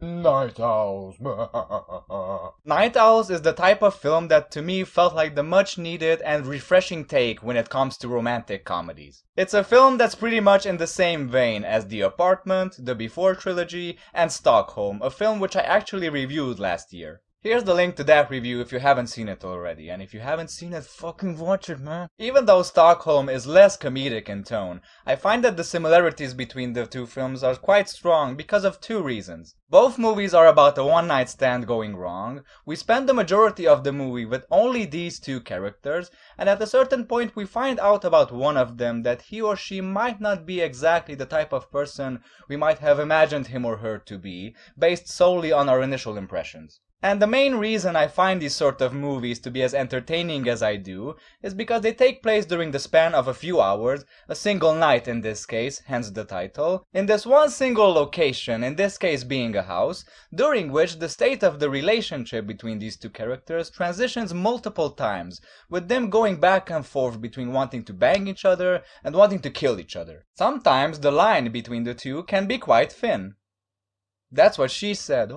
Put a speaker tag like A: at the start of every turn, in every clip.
A: Night Owls.
B: Night Owls is the type of film that to me felt like the much needed and refreshing take when it comes to romantic comedies. It's a film that's pretty much in the same vein as The Apartment, the Before trilogy, and Stockholm, a film which I actually reviewed last year. Here's the link to that review if you haven't seen it already, and if you haven't seen it, fucking watch it, man. Even though Stockholm is less comedic in tone, I find that the similarities between the two films are quite strong because of two reasons. Both movies are about a one-night stand going wrong, we spend the majority of the movie with only these two characters, and at a certain point we find out about one of them that he or she might not be exactly the type of person we might have imagined him or her to be, based solely on our initial impressions. And the main reason I find these sort of movies to be as entertaining as I do is because they take place during the span of a few hours, a single night in this case, hence the title, in this one single location, in this case being a house, during which the state of the relationship between these two characters transitions multiple times, with them going back and forth between wanting to bang each other and wanting to kill each other. Sometimes the line between the two can be quite thin. That's what she said.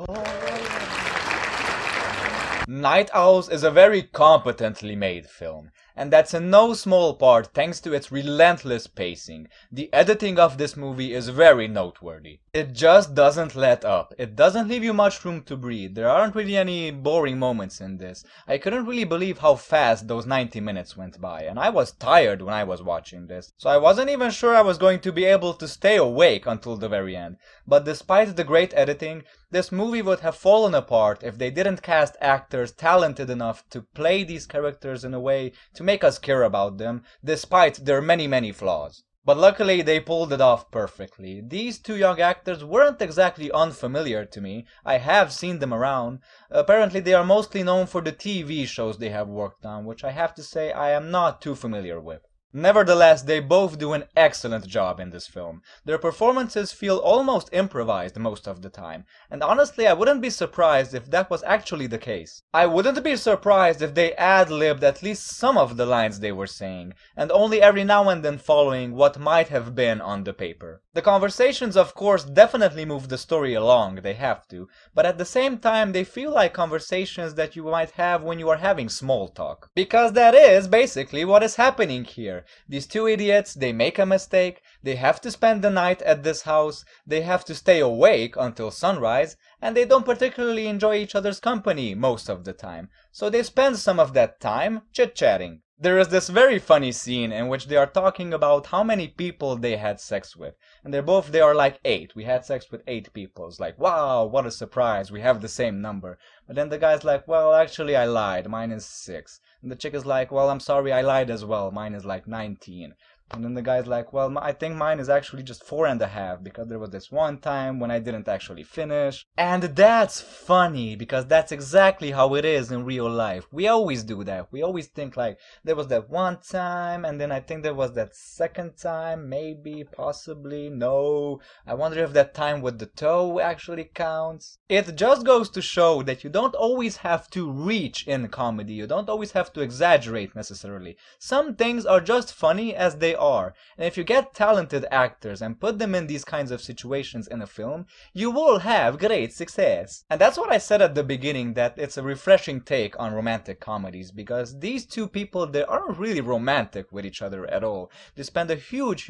B: Night Owls is a very competently made film, and that's in no small part thanks to its relentless pacing. The editing of this movie is very noteworthy. It just doesn't let up. It doesn't leave you much room to breathe. There aren't really any boring moments in this. I couldn't really believe how fast those 90 minutes went by, and I was tired when I was watching this, so I wasn't even sure I was going to be able to stay awake until the very end. But despite the great editing, this movie would have fallen apart if they didn't cast actors talented enough to play these characters in a way to make us care about them, despite their many flaws. But luckily they pulled it off perfectly. These two young actors weren't exactly unfamiliar to me. I have seen them around. Apparently they are mostly known for the TV shows they have worked on, which I have to say I am not too familiar with. Nevertheless, they both do an excellent job in this film. Their performances feel almost improvised most of the time, and honestly I wouldn't be surprised if that was actually the case. I wouldn't be surprised if they ad-libbed at least some of the lines they were saying, and only every now and then following what might have been on the paper. The conversations of course definitely move the story along, they have to, but at the same time they feel like conversations that you might have when you are having small talk. Because that is basically what is happening here. These two idiots, they make a mistake, they have to spend the night at this house, they have to stay awake until sunrise, and they don't particularly enjoy each other's company most of the time, so they spend some of that time chit-chatting. There is this very funny scene in which they are talking about how many people they had sex with, and they are like 8. We had sex with 8 people. It's like, wow, what a surprise, we have the same number. But then the guy's like, well, actually I lied, mine is 6. And the chick is like, well, I'm sorry, I lied as well, mine is like 19. And then the guy's like, well, I think mine is actually just 4.5 because there was this one time when I didn't actually finish. And that's funny because that's exactly how it is in real life. We always do that. We always think like there was that one time and then I think there was that second time, maybe, possibly, no. I wonder if that time with the toe actually counts. It just goes to show that you don't always have to reach in comedy. You don't always have to exaggerate necessarily. Some things are just funny as they are, and if you get talented actors and put them in these kinds of situations in a film, you will have great success. And that's what I said at the beginning, that it's a refreshing take on romantic comedies, because these two people, they aren't really romantic with each other at all. They spend a huge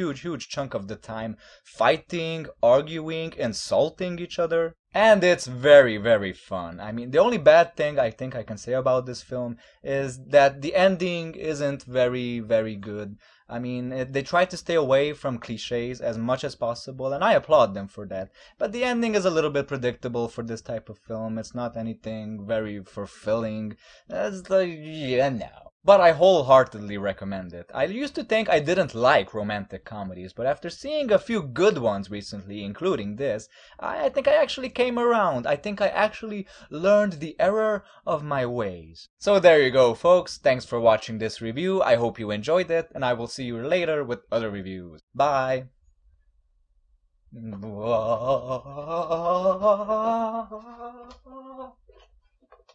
B: chunk of the time fighting, arguing, insulting each other. And it's very fun. I mean, the only bad thing I think I can say about this film is that the ending isn't very good. I mean, they try to stay away from cliches as much as possible, and I applaud them for that. But the ending is a little bit predictable for this type of film. It's not anything very fulfilling. It's like, yeah, no. But I wholeheartedly recommend it. I used to think I didn't like romantic comedies, but after seeing a few good ones recently, including this, I think I actually came around. I think I actually learned the error of my ways. So there you go, folks. Thanks for watching this review. I hope you enjoyed it, and I will see you later with other reviews. Bye!